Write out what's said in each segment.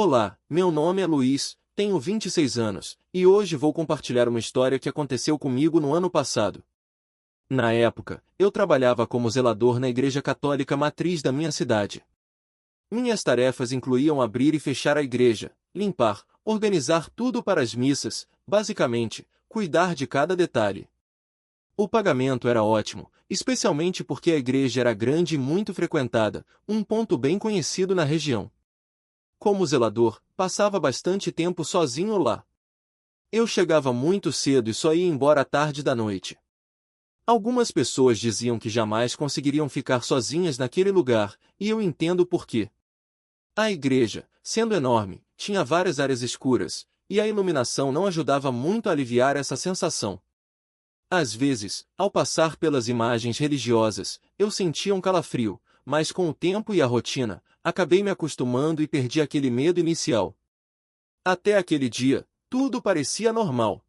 Olá, meu nome é Luiz, tenho 26 anos, e hoje vou compartilhar uma história que aconteceu comigo no ano passado. Na época, eu trabalhava como zelador na igreja católica matriz da minha cidade. Minhas tarefas incluíam abrir e fechar a igreja, limpar, organizar tudo para as missas, basicamente, cuidar de cada detalhe. O pagamento era ótimo, especialmente porque a igreja era grande e muito frequentada, um ponto bem conhecido na região. Como zelador, passava bastante tempo sozinho lá. Eu chegava muito cedo e só ia embora à tarde da noite. Algumas pessoas diziam que jamais conseguiriam ficar sozinhas naquele lugar, e eu entendo por quê. A igreja, sendo enorme, tinha várias áreas escuras, e a iluminação não ajudava muito a aliviar essa sensação. Às vezes, ao passar pelas imagens religiosas, eu sentia um calafrio, mas com o tempo e a rotina, acabei me acostumando e perdi aquele medo inicial. Até aquele dia, tudo parecia normal.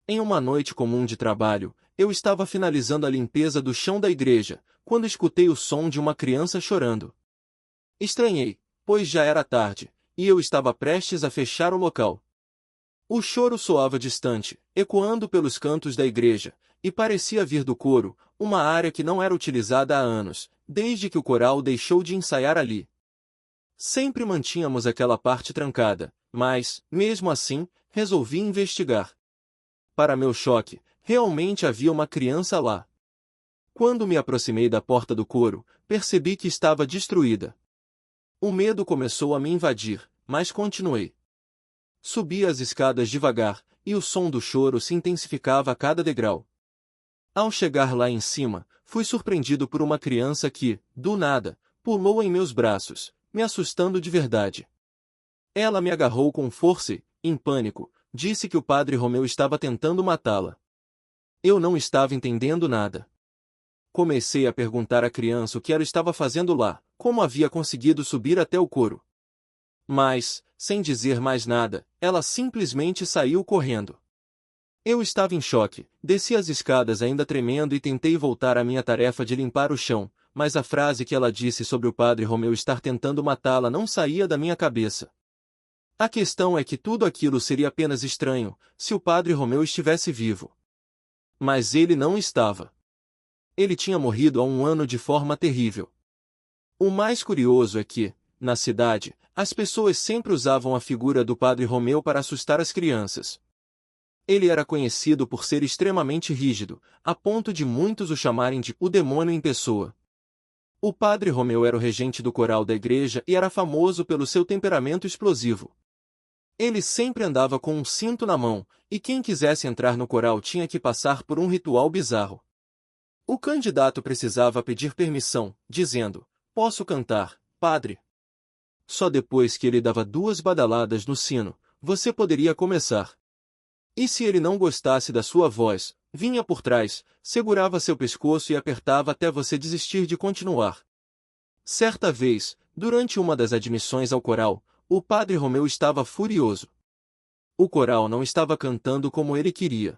Em uma noite comum de trabalho, eu estava finalizando a limpeza do chão da igreja, quando escutei o som de uma criança chorando. Estranhei, pois já era tarde, e eu estava prestes a fechar o local. O choro soava distante, ecoando pelos cantos da igreja, e parecia vir do coro, uma área que não era utilizada há anos, desde que o coral deixou de ensaiar ali. Sempre mantínhamos aquela parte trancada, mas, mesmo assim, resolvi investigar. Para meu choque, realmente havia uma criança lá. Quando me aproximei da porta do coro, percebi que estava destruída. O medo começou a me invadir, mas continuei. Subi as escadas devagar, e o som do choro se intensificava a cada degrau. Ao chegar lá em cima, fui surpreendido por uma criança que, do nada, pulou em meus braços, me assustando de verdade. Ela me agarrou com força e, em pânico, disse que o padre Romeu estava tentando matá-la. Eu não estava entendendo nada. Comecei a perguntar à criança o que ela estava fazendo lá, como havia conseguido subir até o coro. Mas, sem dizer mais nada, ela simplesmente saiu correndo. Eu estava em choque, desci as escadas ainda tremendo e tentei voltar à minha tarefa de limpar o chão, mas a frase que ela disse sobre o padre Romeu estar tentando matá-la não saía da minha cabeça. A questão é que tudo aquilo seria apenas estranho, se o padre Romeu estivesse vivo. Mas ele não estava. Ele tinha morrido há um ano de forma terrível. O mais curioso é que, na cidade, as pessoas sempre usavam a figura do padre Romeu para assustar as crianças. Ele era conhecido por ser extremamente rígido, a ponto de muitos o chamarem de o demônio em pessoa. O padre Romeu era o regente do coral da igreja e era famoso pelo seu temperamento explosivo. Ele sempre andava com um cinto na mão, e quem quisesse entrar no coral tinha que passar por um ritual bizarro. O candidato precisava pedir permissão, dizendo: "Posso cantar, padre?" Só depois que ele dava 2 badaladas no sino, você poderia começar. E se ele não gostasse da sua voz, vinha por trás, segurava seu pescoço e apertava até você desistir de continuar. Certa vez, durante uma das admissões ao coral, o padre Romeu estava furioso. O coral não estava cantando como ele queria.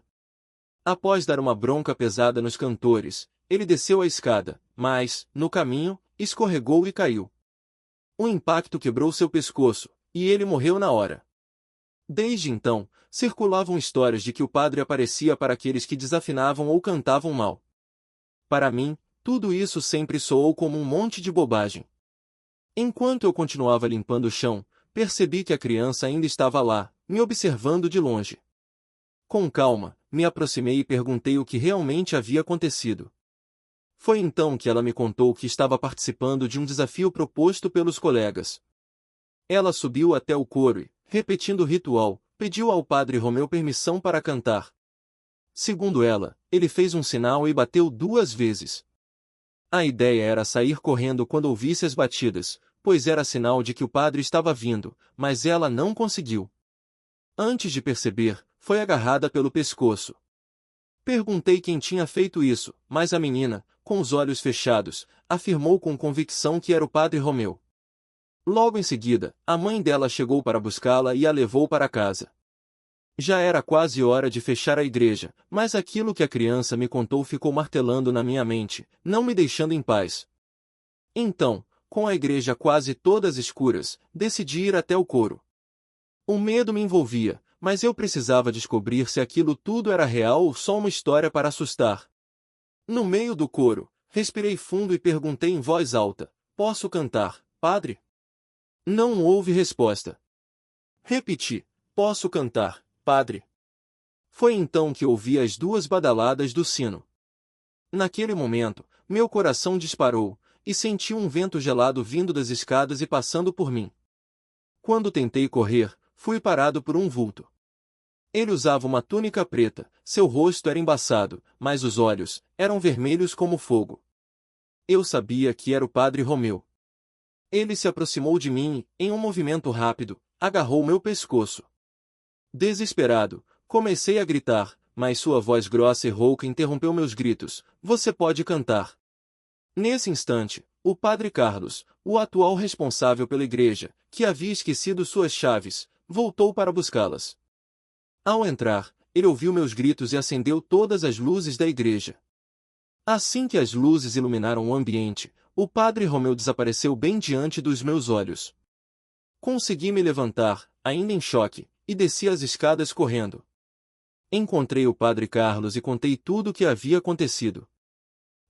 Após dar uma bronca pesada nos cantores, ele desceu a escada, mas, no caminho, escorregou e caiu. O impacto quebrou seu pescoço, e ele morreu na hora. Desde então, circulavam histórias de que o padre aparecia para aqueles que desafinavam ou cantavam mal. Para mim, tudo isso sempre soou como um monte de bobagem. Enquanto eu continuava limpando o chão, percebi que a criança ainda estava lá, me observando de longe. Com calma, me aproximei e perguntei o que realmente havia acontecido. Foi então que ela me contou que estava participando de um desafio proposto pelos colegas. Ela subiu até o coro e, repetindo o ritual, pediu ao padre Romeu permissão para cantar. Segundo ela, ele fez um sinal e bateu 2 vezes. A ideia era sair correndo quando ouvisse as batidas, pois era sinal de que o padre estava vindo, mas ela não conseguiu. Antes de perceber, foi agarrada pelo pescoço. Perguntei quem tinha feito isso, mas a menina, com os olhos fechados, afirmou com convicção que era o padre Romeu. Logo em seguida, a mãe dela chegou para buscá-la e a levou para casa. Já era quase hora de fechar a igreja, mas aquilo que a criança me contou ficou martelando na minha mente, não me deixando em paz. Então, com a igreja quase toda às escuras, decidi ir até o coro. O medo me envolvia, mas eu precisava descobrir se aquilo tudo era real ou só uma história para assustar. No meio do coro, respirei fundo e perguntei em voz alta: "Posso cantar, padre?" Não houve resposta. Repeti: "Posso cantar, padre?" Foi então que ouvi as duas badaladas do sino. Naquele momento, meu coração disparou, e senti um vento gelado vindo das escadas e passando por mim. Quando tentei correr, fui parado por um vulto. Ele usava uma túnica preta, seu rosto era embaçado, mas os olhos eram vermelhos como fogo. Eu sabia que era o padre Romeu. Ele se aproximou de mim e, em um movimento rápido, agarrou meu pescoço. Desesperado, comecei a gritar, mas sua voz grossa e rouca interrompeu meus gritos: "Você pode cantar." Nesse instante, o padre Carlos, o atual responsável pela igreja, que havia esquecido suas chaves, voltou para buscá-las. Ao entrar, ele ouviu meus gritos e acendeu todas as luzes da igreja. Assim que as luzes iluminaram o ambiente, o padre Romeu desapareceu bem diante dos meus olhos. Consegui me levantar, ainda em choque, e desci as escadas correndo. Encontrei o padre Carlos e contei tudo o que havia acontecido.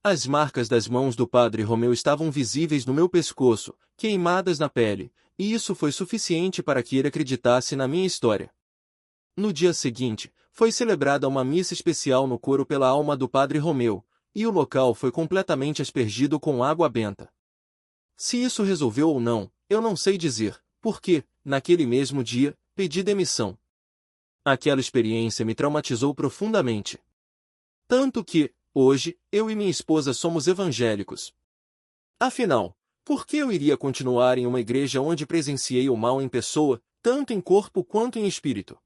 As marcas das mãos do padre Romeu estavam visíveis no meu pescoço, queimadas na pele, e isso foi suficiente para que ele acreditasse na minha história. No dia seguinte, foi celebrada uma missa especial no coro pela alma do padre Romeu, e o local foi completamente aspergido com água benta. Se isso resolveu ou não, eu não sei dizer, porque, naquele mesmo dia, pedi demissão. Aquela experiência me traumatizou profundamente. Tanto que, hoje, eu e minha esposa somos evangélicos. Afinal, por que eu iria continuar em uma igreja onde presenciei o mal em pessoa, tanto em corpo quanto em espírito?